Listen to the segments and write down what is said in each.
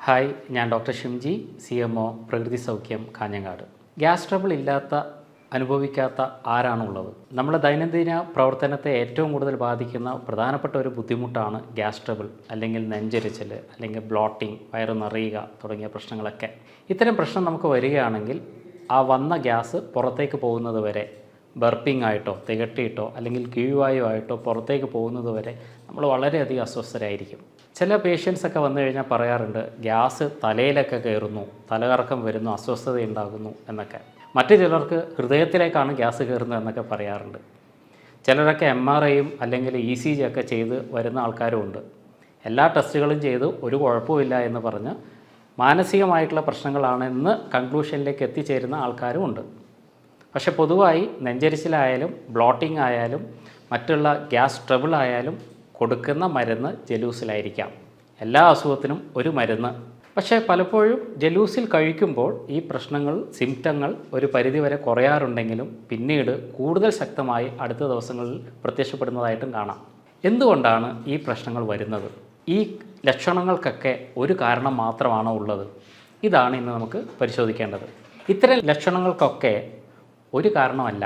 Hi, ഞാൻ doctor Shimji, CMO Prakriti Saukhyam Kanhangad. Gas trouble അനുഭവിക്കാത്ത ആരാണുള്ളത്? നമ്മുടെ ദൈനംദിന പ്രവർത്തനത്തെ ഏറ്റവും കൂടുതൽ ബാധിക്കുന്ന പ്രധാനപ്പെട്ട ഒരു ബുദ്ധിമുട്ടാണ് ഗ്യാസ് ട്രബിൾ, അല്ലെങ്കിൽ നെഞ്ചെരിച്ചൽ, അല്ലെങ്കിൽ ബ്ലോട്ടിംഗ്, വയറ് നിറയുക തുടങ്ങിയ പ്രശ്നങ്ങളൊക്കെ. ഇത്തരം പ്രശ്നം നമുക്ക് വരികയാണെങ്കിൽ ആ വന്ന ഗ്യാസ് പുറത്തേക്ക് പോകുന്നത് വരെ, ബർപ്പിംഗ് ആയിട്ടോ തികട്ടിയിട്ടോ അല്ലെങ്കിൽ കീഴ്വായുവായിട്ടോ പുറത്തേക്ക് പോകുന്നത് വരെ നമ്മൾ വളരെയധികം അസ്വസ്ഥരായിരിക്കും. ചില പേഷ്യൻസൊക്കെ വന്നു കഴിഞ്ഞാൽ പറയാറുണ്ട്, ഗ്യാസ് തലയിലൊക്കെ കയറുന്നു, തലകറക്കം വരുന്നു, അസ്വസ്ഥതയുണ്ടാകുന്നു എന്നൊക്കെ. മറ്റു ചിലർക്ക് ഹൃദയത്തിലേക്കാണ് ഗ്യാസ് കയറുന്നത് എന്നൊക്കെ പറയാറുണ്ട്. ചിലരൊക്കെ MRIയും അല്ലെങ്കിൽ ECG ഒക്കെ ചെയ്ത് വരുന്ന ആൾക്കാരുമുണ്ട്. എല്ലാ ടെസ്റ്റുകളും ചെയ്ത് ഒരു കുഴപ്പമില്ല എന്ന് പറഞ്ഞ് മാനസികമായിട്ടുള്ള പ്രശ്നങ്ങളാണെന്ന് കൺക്ലൂഷനിലേക്ക് എത്തിച്ചേരുന്ന ആൾക്കാരും ഉണ്ട്. പക്ഷേ പൊതുവായി നെഞ്ചരിച്ചിലായാലും ബ്ലോട്ടിംഗ് ആയാലും മറ്റുള്ള ഗ്യാസ് ട്രബിൾ ആയാലും കൊടുക്കുന്ന മരുന്ന് ജലൂസിലായിരിക്കാം. എല്ലാ അസുഖത്തിനും ഒരു മരുന്ന്. പക്ഷേ പലപ്പോഴും ജലൂസിൽ കഴിക്കുമ്പോൾ ഈ പ്രശ്നങ്ങൾ, സിംറ്റങ്ങൾ ഒരു പരിധിവരെ കുറയാറുണ്ടെങ്കിലും പിന്നീട് കൂടുതൽ ശക്തമായി അടുത്ത ദിവസങ്ങളിൽ പ്രത്യക്ഷപ്പെടുന്നതായിട്ടും കാണാം. എന്തുകൊണ്ടാണ് ഈ പ്രശ്നങ്ങൾ വരുന്നത്? ഈ ലക്ഷണങ്ങൾക്കൊക്കെ ഒരു കാരണം മാത്രമാണോ ഉള്ളത്? ഇതാണ് ഇന്ന് നമുക്ക് പരിശോധിക്കേണ്ടത്. ഇത്തരം ലക്ഷണങ്ങൾക്കൊക്കെ ഒരു കാരണമല്ല,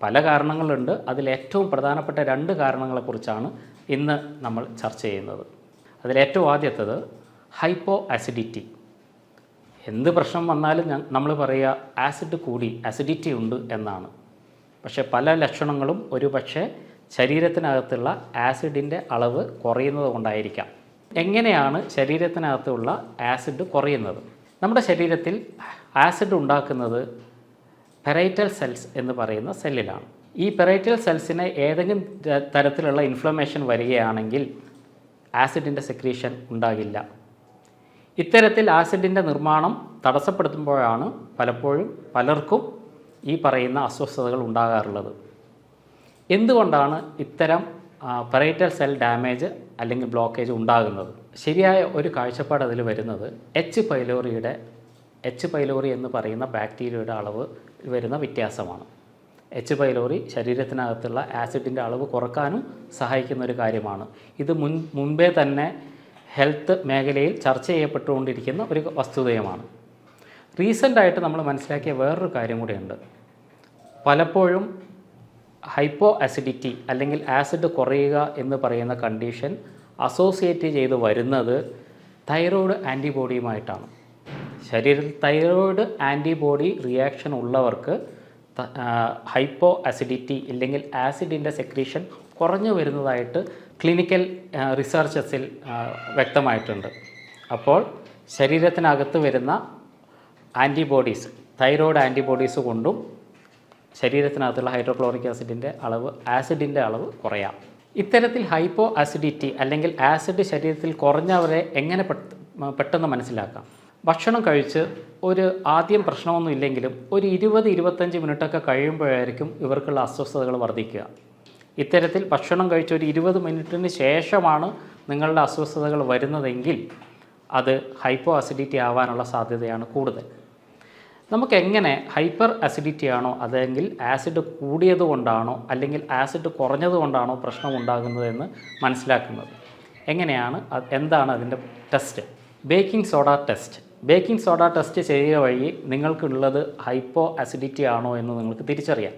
പല കാരണങ്ങളുണ്ട്. അതിലേറ്റവും പ്രധാനപ്പെട്ട 2 കാരണങ്ങളെക്കുറിച്ചാണ് ഇന്ന് നമ്മൾ ചർച്ച ചെയ്യുന്നത്. അതിലേറ്റവും ആദ്യത്തേത് ഹൈപ്പോ ആസിഡിറ്റി. എന്ത് പ്രശ്നം വന്നാലും നമ്മൾ പറയുക ആസിഡ് കൂടി, ആസിഡിറ്റി ഉണ്ട് എന്നാണ്. പക്ഷേ പല ലക്ഷണങ്ങളും ഒരു പക്ഷേ ശരീരത്തിനകത്തുള്ള ആസിഡിൻ്റെ അളവ് കുറയുന്നത് കൊണ്ടായിരിക്കാം. എങ്ങനെയാണ് ശരീരത്തിനകത്തുള്ള ആസിഡ് കുറയുന്നത്? നമ്മുടെ ശരീരത്തിൽ ആസിഡ് ഉണ്ടാക്കുന്നത് പെരൈറ്റൽ സെൽസ് എന്ന് പറയുന്ന സെല്ലിലാണ്. ഈ പെരൈറ്റൽ സെൽസിന് ഏതെങ്കിലും തരത്തിലുള്ള ഇൻഫ്ലമേഷൻ വരികയാണെങ്കിൽ ആസിഡിൻ്റെ സെക്രീഷൻ ഉണ്ടാകില്ല. ഇത്തരത്തിൽ ആസിഡിൻ്റെ നിർമ്മാണം തടസ്സപ്പെടുത്തുമ്പോഴാണ് പലപ്പോഴും പലർക്കും ഈ പറയുന്ന അസ്വസ്ഥതകൾ ഉണ്ടാകാറുള്ളത്. എന്തുകൊണ്ടാണ് ഇത്തരം പെരൈറ്റൽ സെൽ ഡാമേജ് അല്ലെങ്കിൽ ബ്ലോക്കേജ് ഉണ്ടാകുന്നത്? ശരിയായ ഒരു കാഴ്ചപ്പാട് അതിൽ വരുന്നത് എച്ച് പൈലോറി എന്ന് പറയുന്ന ബാക്ടീരിയയുടെ അളവ് വരുന്ന വ്യത്യാസമാണ്. എച്ച് പൈലോറി ശരീരത്തിനകത്തുള്ള ആസിഡിൻ്റെ അളവ് കുറക്കാനും സഹായിക്കുന്ന ഒരു കാര്യമാണ്. ഇത് മുൻപേ തന്നെ ഹെൽത്ത് മേഖലയിൽ ചർച്ച ചെയ്യപ്പെട്ടുകൊണ്ടിരിക്കുന്ന ഒരു വസ്തുതയുമാണ്. റീസെൻ്റായിട്ട് നമ്മൾ മനസ്സിലാക്കിയ വേറൊരു കാര്യം കൂടിയുണ്ട്. പലപ്പോഴും ഹൈപ്പോ ആസിഡിറ്റി അല്ലെങ്കിൽ ആസിഡ് കുറയുക എന്ന് പറയുന്ന കണ്ടീഷൻ അസോസിയേറ്റ് ചെയ്ത് വരുന്നത് തൈറോയ്ഡ് ആൻറ്റിബോഡിയുമായിട്ടാണ്. ശരീരത്തിൽ തൈറോയ്ഡ് ആൻറ്റിബോഡി റിയാക്ഷൻ ഉള്ളവർക്ക് ഹൈപ്പോ ആസിഡിറ്റി അല്ലെങ്കിൽ ആസിഡിൻ്റെ സെക്രീഷൻ കുറഞ്ഞു വരുന്നതായിട്ട് ക്ലിനിക്കൽ റിസർച്ചസിൽ വ്യക്തമായിട്ടുണ്ട്. അപ്പോൾ ശരീരത്തിനകത്ത് വരുന്ന ആൻറ്റിബോഡീസ്, തൈറോയ്ഡ് ആൻറ്റിബോഡീസ് കൊണ്ടും ശരീരത്തിനകത്തുള്ള ഹൈഡ്രോക്ലോറിക് ആസിഡിൻ്റെ അളവ് കുറയാം. ഇത്തരത്തിൽ ഹൈപ്പോ ആസിഡിറ്റി അല്ലെങ്കിൽ ആസിഡ് ശരീരത്തിൽ കുറഞ്ഞവരെ എങ്ങനെ പെട്ടെന്ന് മനസ്സിലാക്കാം? ഭക്ഷണം കഴിച്ച് ആദ്യം പ്രശ്നമൊന്നും ഇല്ലെങ്കിലും ഒരു 20-25 മിനിറ്റൊക്കെ കഴിയുമ്പോഴായിരിക്കും ഇവർക്കുള്ള അസ്വസ്ഥതകൾ വർദ്ധിക്കുക. ഇത്തരത്തിൽ ഭക്ഷണം കഴിച്ച് ഒരു 20 മിനിറ്റിന് ശേഷമാണ് നിങ്ങളുടെ അസ്വസ്ഥതകൾ വരുന്നതെങ്കിൽ അത് ഹൈപ്പോ ആസിഡിറ്റി ആവാനുള്ള സാധ്യതയാണ് കൂടുതൽ. നമുക്കെങ്ങനെ ഹൈപ്പർ ആസിഡിറ്റി ആണോ അല്ലെങ്കിൽ ആസിഡ് കൂടിയത് കൊണ്ടാണോ അല്ലെങ്കിൽ ആസിഡ് കുറഞ്ഞത് കൊണ്ടാണോ പ്രശ്നം ഉണ്ടാകുന്നതെന്ന് മനസ്സിലാക്കുന്നത് എങ്ങനെയാണ്? എന്താണ് അതിൻ്റെ ടെസ്റ്റ്? ബേക്കിംഗ് സോഡ ടെസ്റ്റ് ചെയ്യുക വഴി നിങ്ങൾക്കുള്ളത് ഹൈപ്പോ ആസിഡിറ്റി ആണോ എന്ന് നിങ്ങൾക്ക് തിരിച്ചറിയാം.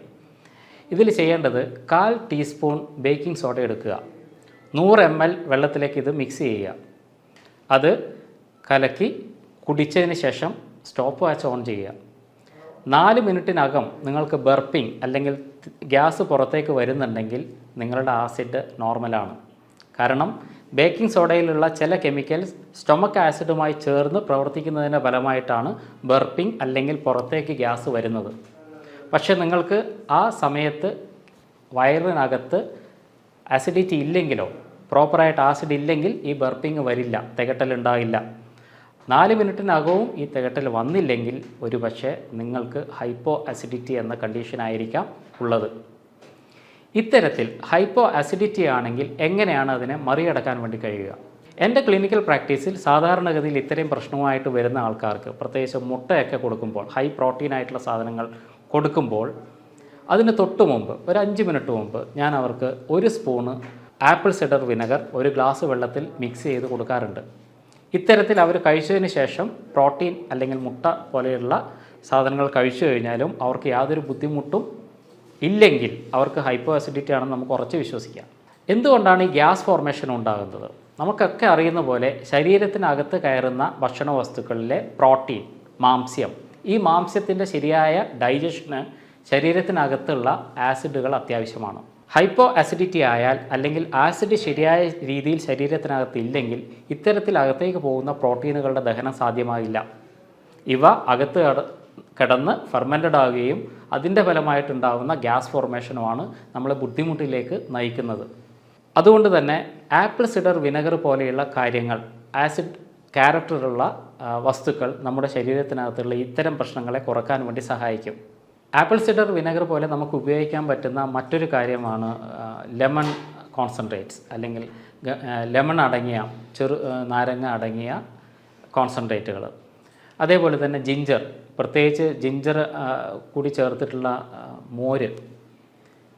ഇതിൽ ചെയ്യേണ്ടത് 1/4 ടീസ്പൂൺ ബേക്കിംഗ് സോഡ എടുക്കുക, 100 ml വെള്ളത്തിലേക്ക് ഇത് മിക്സ് ചെയ്യുക. അത് കലക്കി കുടിച്ചതിന് ശേഷം സ്റ്റോപ്പ് വാച്ച് ഓൺ ചെയ്യുക. 4 മിനിറ്റിനകം നിങ്ങൾക്ക് ബർപ്പിംഗ് അല്ലെങ്കിൽ ഗ്യാസ് പുറത്തേക്ക് വരുന്നുണ്ടെങ്കിൽ നിങ്ങളുടെ ആസിഡ് നോർമലാണ്. കാരണം ബേക്കിംഗ് സോഡയിലുള്ള ചില കെമിക്കൽസ് സ്റ്റൊമക്ക് ആസിഡുമായി ചേർന്ന് പ്രവർത്തിക്കുന്നതിൻ്റെ ഫലമായിട്ടാണ് ബർപ്പിംഗ് അല്ലെങ്കിൽ പുറത്തേക്ക് ഗ്യാസ് വരുന്നത്. പക്ഷേ നിങ്ങൾക്ക് ആ സമയത്ത് വയറിനകത്ത് ആസിഡിറ്റി ഇല്ലെങ്കിലോ പ്രോപ്പറായിട്ട് ആസിഡ് ഇല്ലെങ്കിൽ ഈ ബർപ്പിംഗ് വരില്ല, തികട്ടലുണ്ടാകില്ല. 4 മിനിറ്റിനകവും ഈ തികട്ടൽ വന്നില്ലെങ്കിൽ ഒരു പക്ഷേ നിങ്ങൾക്ക് ഹൈപ്പോ ആസിഡിറ്റി എന്ന കണ്ടീഷനായിരിക്കാം ഉള്ളത്. ഇത്തരത്തിൽ ഹൈപ്പോ ആസിഡിറ്റി ആണെങ്കിൽ എങ്ങനെയാണ് അതിനെ മറികടക്കാൻ വേണ്ടി കഴിയുക? എൻ്റെ ക്ലിനിക്കൽ പ്രാക്ടീസിൽ സാധാരണഗതിയിൽ ഇത്രയും പ്രശ്നമായിട്ട് വരുന്ന ആൾക്കാർക്ക്, പ്രത്യേകിച്ച് മുട്ടയൊക്കെ കൊടുക്കുമ്പോൾ, ഹൈ പ്രോട്ടീനായിട്ടുള്ള സാധനങ്ങൾ കൊടുക്കുമ്പോൾ അതിന് തൊട്ട് മുമ്പ് ഒരു 5 മിനിറ്റ് മുമ്പ് ഞാൻ അവർക്ക് 1 spoon apple cider vinegar 1 glass വെള്ളത്തിൽ മിക്സ് ചെയ്ത് കൊടുക്കാറുണ്ട്. ഇത്തരത്തിൽ അവർ കഴിച്ചതിന് ശേഷം പ്രോട്ടീൻ അല്ലെങ്കിൽ മുട്ട പോലെയുള്ള സാധനങ്ങൾ കഴിച്ചു കഴിഞ്ഞാലും അവർക്ക് യാതൊരു ബുദ്ധിമുട്ടും ഇല്ലെങ്കിൽ അവർക്ക് ഹൈപ്പോ അസിഡിറ്റി ആണെന്ന് നമുക്ക് ഉറച്ച് വിശ്വസിക്കാം. എന്തുകൊണ്ടാണ് ഈ ഗ്യാസ് ഫോർമേഷൻ ഉണ്ടാകുന്നത്? നമുക്കൊക്കെ അറിയുന്ന പോലെ ശരീരത്തിനകത്ത് കയറുന്ന ഭക്ഷണ വസ്തുക്കളിലെ പ്രോട്ടീൻ, മാംസ്യം, ഈ മാംസ്യത്തിൻ്റെ ശരിയായ ഡൈജഷന് ശരീരത്തിനകത്തുള്ള ആസിഡുകൾ അത്യാവശ്യമാണ്. ഹൈപ്പോ അസിഡിറ്റി ആയാൽ അല്ലെങ്കിൽ ആസിഡ് ശരിയായ രീതിയിൽ ശരീരത്തിനകത്ത് ഇല്ലെങ്കിൽ ഇത്തരത്തിൽ അകത്തേക്ക് പോകുന്ന പ്രോട്ടീനുകളുടെ ദഹനം സാധ്യമാകില്ല. ഇവ അകത്ത് കിടന്ന് ഫെർമെൻറ്റഡ് ആവുകയും അതിൻ്റെ ഫലമായിട്ടുണ്ടാകുന്ന ഗ്യാസ് ഫോർമേഷനുമാണ് നമ്മളെ ബുദ്ധിമുട്ടിലേക്ക് നയിക്കുന്നത്. അതുകൊണ്ട് തന്നെ ആപ്പിൾ സിഡർ വിനെഗർ പോലെയുള്ള കാര്യങ്ങൾ, ആസിഡ് ക്യാരക്ടറുള്ള വസ്തുക്കൾ നമ്മുടെ ശരീരത്തിനകത്തുള്ള ഇത്തരം പ്രശ്നങ്ങളെ കുറക്കാൻ വേണ്ടി സഹായിക്കും. ആപ്പിൾ സിഡർ വിനെഗർ പോലെ നമുക്ക് ഉപയോഗിക്കാൻ പറ്റുന്ന മറ്റൊരു കാര്യമാണ് ലെമൺ കോൺസെൻട്രേറ്റ്സ് അല്ലെങ്കിൽ ലെമൺ അടങ്ങിയ നാരങ്ങ അടങ്ങിയ കോൺസെൻട്രേറ്റുകൾ. അതേപോലെ തന്നെ ജിഞ്ചർ, പ്രത്യേകിച്ച് ജിഞ്ചർ കൂടി ചേർത്തിട്ടുള്ള മോര്,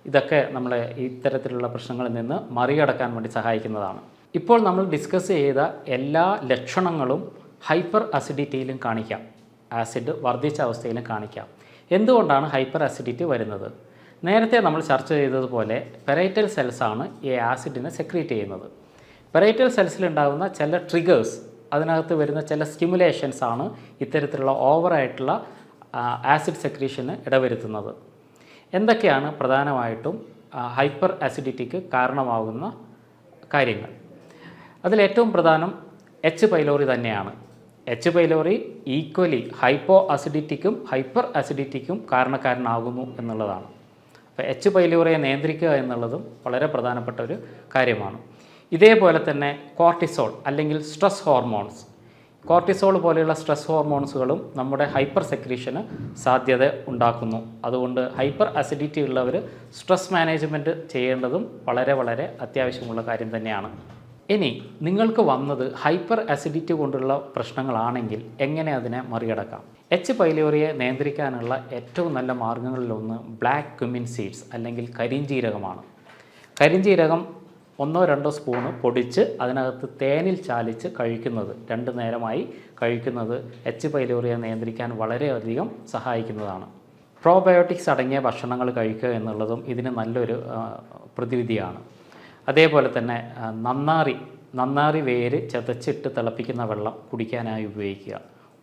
ഇതൊക്കെ നമ്മളെ ഇത്തരത്തിലുള്ള പ്രശ്നങ്ങളിൽ നിന്ന് മറികടക്കാൻ വേണ്ടി സഹായിക്കുന്നതാണ്. ഇപ്പോൾ നമ്മൾ ഡിസ്കസ് ചെയ്ത എല്ലാ ലക്ഷണങ്ങളും ഹൈപ്പർ അസിഡിറ്റിയിലും കാണിക്കാം, ആസിഡ് വർദ്ധിച്ച അവസ്ഥയിലും കാണിക്കാം. എന്തുകൊണ്ടാണ് ഹൈപ്പർ അസിഡിറ്റി വരുന്നത്? നേരത്തെ നമ്മൾ ചർച്ച ചെയ്തതുപോലെ പെരൈറ്റൽ സെൽസാണ് ഈ ആസിഡിനെ സെക്രീറ്റ് ചെയ്യുന്നത്. പെരൈറ്റൽ സെൽസിലുണ്ടാകുന്ന ചില ട്രിഗേഴ്സ്, അതിനകത്ത് വരുന്ന ചില സ്റ്റിമുലേഷൻസ് ആണ് ഇത്തരത്തിലുള്ള ഓവറായിട്ടുള്ള ആസിഡ് സെക്രീഷന് ഇടവരുത്തുന്നത്. എന്തൊക്കെയാണ് പ്രധാനമായിട്ടും ഹൈപ്പർ അസിഡിറ്റിക്ക് കാരണമാകുന്ന കാര്യങ്ങൾ? അതിലേറ്റവും പ്രധാനം എച്ച് പൈലോറി തന്നെയാണ്. എച്ച് പൈലോറി ഈക്വലി ഹൈപ്പോ അസിഡിറ്റിക്കും ഹൈപ്പർ അസിഡിറ്റിക്കും കാരണക്കാരനാകുന്നു എന്നുള്ളതാണ്. അപ്പോൾ എച്ച് പൈലോറിയെ നിയന്ത്രിക്കുക എന്നുള്ളതും വളരെ പ്രധാനപ്പെട്ട ഒരു കാര്യമാണ്. ഇതേപോലെ തന്നെ കോർട്ടിസോൾ അല്ലെങ്കിൽ സ്ട്രെസ് ഹോർമോൺസ്, കോർട്ടിസോൾ പോലെയുള്ള സ്ട്രെസ് ഹോർമോൺസുകളും നമ്മുടെ ഹൈപ്പർ സെക്രീഷന് സാധ്യത ഉണ്ടാക്കുന്നു. അതുകൊണ്ട് ഹൈപ്പർ അസിഡിറ്റി ഉള്ളവർ സ്ട്രെസ് മാനേജ്മെൻറ്റ് ചെയ്യേണ്ടതും വളരെ വളരെ അത്യാവശ്യമുള്ള കാര്യം തന്നെയാണ്. ഇനി നിങ്ങൾക്ക് വന്നത് ഹൈപ്പർ അസിഡിറ്റി കൊണ്ടുള്ള പ്രശ്നങ്ങളാണെങ്കിൽ എങ്ങനെ അതിനെ മറികടക്കാം? എച്ച് പൈലോറിയെ നിയന്ത്രിക്കാനുള്ള ഏറ്റവും നല്ല മാർഗ്ഗങ്ങളിലൊന്ന് ബ്ലാക്ക് ക്യുമിൻ സീഡ്സ് അല്ലെങ്കിൽ കരിഞ്ജീരകമാണ്. കരിഞ്ജീരകം 1-2 സ്പൂണ് പൊടിച്ച് അതിനകത്ത് തേനിൽ ചാലിച്ച് കഴിക്കുന്നത്, 2 നേരമായി കഴിക്കുന്നത് എച്ച് പൈലോറിയെ നിയന്ത്രിക്കാൻ വളരെയധികം സഹായിക്കുന്നതാണ്. പ്രോബയോട്ടിക്സ് അടങ്ങിയ ഭക്ഷണങ്ങൾ കഴിക്കുക എന്നുള്ളതും ഇതിന് നല്ലൊരു പ്രതിവിധിയാണ്. അതേപോലെ തന്നെ നന്നാറി വേര് ചതച്ചിട്ട് തിളപ്പിക്കുന്ന വെള്ളം കുടിക്കാനായി ഉപയോഗിക്കുക.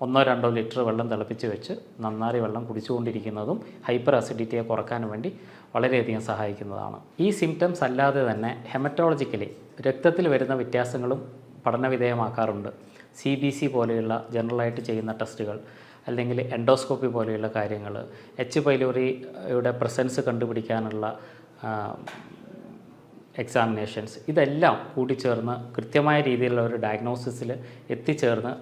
1-2 ലിറ്റർ വെള്ളം തിളപ്പിച്ച് വെച്ച് നന്നാറി വെള്ളം കുടിച്ചുകൊണ്ടിരിക്കുന്നതും ഹൈപ്പർ അസിഡിറ്റിയെ കുറക്കാൻ വേണ്ടി വളരെയധികം സഹായിക്കുന്നതാണ്. ഈ സിംറ്റംസ് അല്ലാതെ തന്നെ ഹെമറ്റോളജിക്കലി രക്തത്തിൽ വരുന്ന വ്യത്യാസങ്ങളും പഠനവിധേയമാക്കാറുണ്ട്. CBC പോലെയുള്ള ജനറലായിട്ട് ചെയ്യുന്ന ടെസ്റ്റുകൾ അല്ലെങ്കിൽ എൻഡോസ്കോപ്പി പോലെയുള്ള കാര്യങ്ങൾ, എച്ച് പൈലോറിയുടെ പ്രസൻസ് കണ്ടുപിടിക്കാനുള്ള എക്സാമിനേഷൻസ്, ഇതെല്ലാം കൂടിച്ചേർന്ന് കൃത്യമായ രീതിയിലുള്ള ഒരു ഡയഗ്നോസിസിൽ എത്തിച്ചേർന്ന്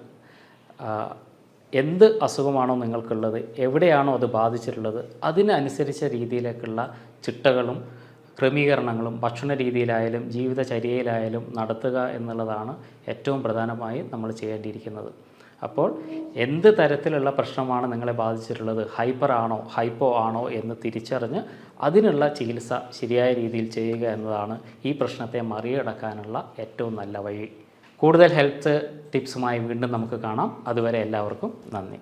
എന്ത് അസുഖമാണോ നിങ്ങൾക്കുള്ളത്, എവിടെയാണോ അത് ബാധിച്ചിട്ടുള്ളത്, അതിനനുസരിച്ച രീതിയിലേക്കുള്ള ചിട്ടകളും ക്രമീകരണങ്ങളും ഭക്ഷണ രീതിയിലായാലും ജീവിതചര്യയിലായാലും നടത്തുക എന്നുള്ളതാണ് ഏറ്റവും പ്രധാനമായി നമ്മൾ ചെയ്യേണ്ടിയിരിക്കുന്നത്. അപ്പോൾ എന്ത് തരത്തിലുള്ള പ്രശ്നമാണ് നിങ്ങളെ ബാധിച്ചിട്ടുള്ളത്, ഹൈപ്പർ ആണോ ഹൈപ്പോ ആണോ എന്ന് തിരിച്ചറിഞ്ഞ് അതിനുള്ള ചികിത്സ ശരിയായ രീതിയിൽ ചെയ്യുക എന്നതാണ് ഈ പ്രശ്നത്തെ മറികടക്കാനുള്ള ഏറ്റവും നല്ല വഴി. കൂടുതൽ ഹെൽത്ത് ടിപ്സുമായി വീണ്ടും നമുക്ക് കാണാം. അതുവരെ എല്ലാവർക്കും നന്ദി.